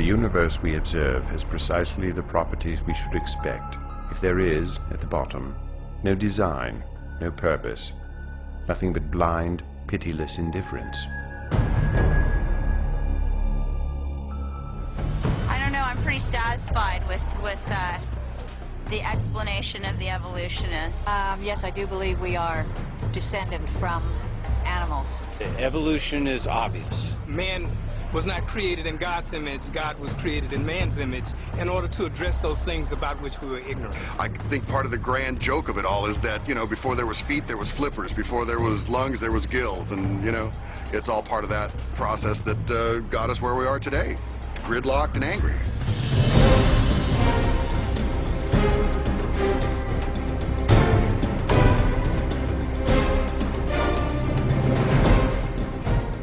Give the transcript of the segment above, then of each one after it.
universe we observe has precisely the properties we should expect if there is, at the bottom, no design, no purpose, nothing but blind, pitiless indifference. I don't know, I'm pretty satisfied with the explanation of the evolutionists. Yes, I do believe we are descended from animals. Evolution is obvious. Man was not created in God's image. God was created in man's image in order to address those things about which we were ignorant. I think part of the grand joke of it all is that, you know, before there was feet, there was flippers. Before there was lungs, there was gills. And, you know, it's all part of that process that got us where we are today, gridlocked and angry.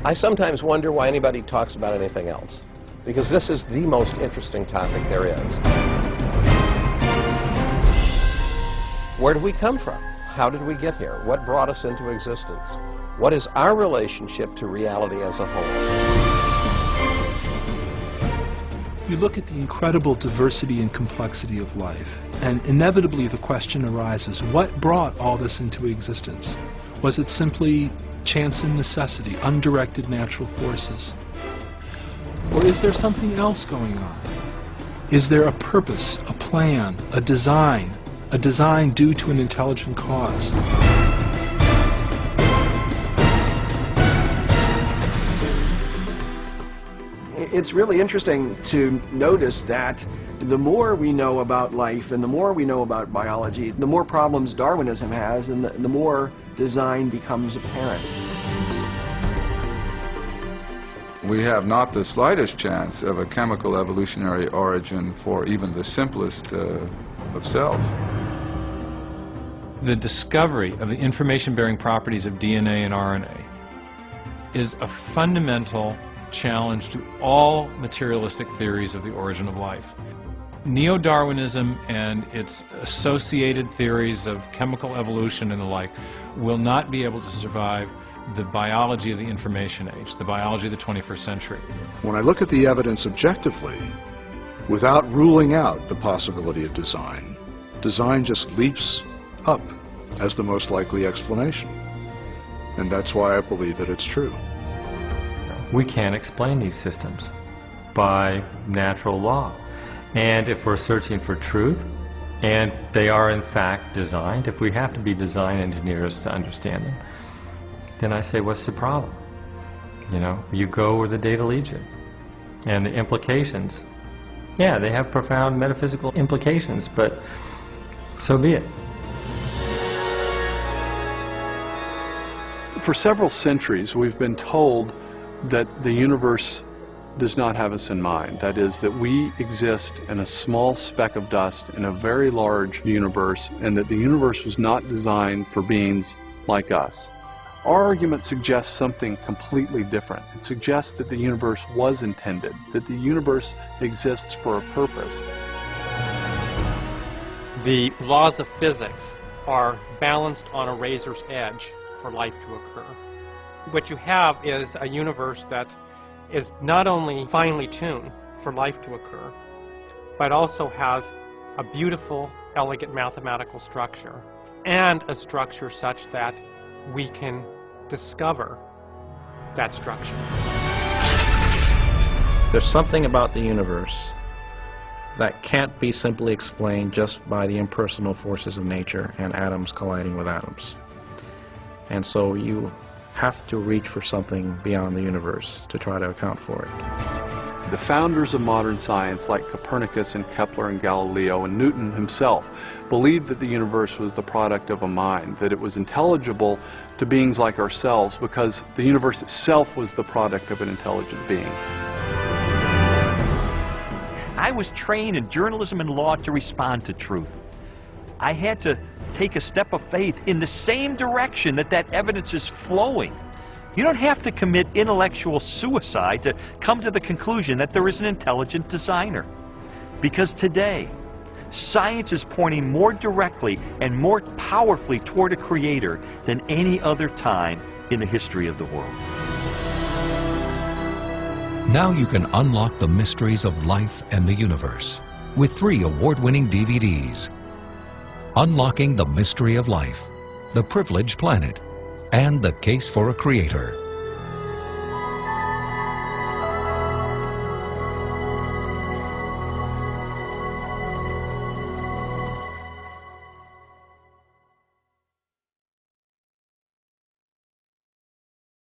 I sometimes wonder why anybody talks about anything else, because this is the most interesting topic there is. Where did we come from? How did we get here? What brought us into existence? What is our relationship to reality as a whole? You look at the incredible diversity and complexity of life, and inevitably the question arises, what brought all this into existence? Was it simply chance and necessity, undirected natural forces? Or is there something else going on? Is there a purpose, a plan, a design due to an intelligent cause? It's really interesting to notice that the more we know about life and the more we know about biology, the more problems Darwinism has and the more design becomes apparent. We have not the slightest chance of a chemical evolutionary origin for even the simplest of cells. The discovery of the information-bearing properties of DNA and RNA is a fundamental challenge to all materialistic theories of the origin of life. Neo-Darwinism and its associated theories of chemical evolution and the like will not be able to survive the biology of the information age, the biology of the 21st century. When I look at the evidence objectively, without ruling out the possibility of design, design just leaps up as the most likely explanation. And that's why I believe that it's true. We can't explain these systems by natural law. And if we're searching for truth, and they are in fact designed, if we have to be design engineers to understand them, then I say, what's the problem? You know, you go where the data leads you. And the implications, yeah, they have profound metaphysical implications, but so be it. For several centuries, we've been told that the universe does not have us in mind. That is, that we exist in a small speck of dust in a very large universe, and that the universe was not designed for beings like us. Our argument suggests something completely different. It suggests that the universe was intended, that the universe exists for a purpose. The laws of physics are balanced on a razor's edge for life to occur. What you have is a universe that is not only finely tuned for life to occur, but also has a beautiful, elegant mathematical structure, and a structure such that we can discover that structure. There's something about the universe that can't be simply explained just by the impersonal forces of nature and atoms colliding with atoms. And so you have to reach for something beyond the universe to try to account for it. The founders of modern science, like Copernicus and Kepler and Galileo and Newton himself, believed that the universe was the product of a mind, that it was intelligible to beings like ourselves because the universe itself was the product of an intelligent being. I was trained in journalism and law to respond to truth. I had to take a step of faith in the same direction that evidence is flowing. You don't have to commit intellectual suicide to come to the conclusion that there is an intelligent designer. Because today, science is pointing more directly and more powerfully toward a creator than any other time in the history of the world. Now you can unlock the mysteries of life and the universe with 3 award-winning DVDs. Unlocking the Mystery of Life, The Privileged Planet, and The Case for a Creator.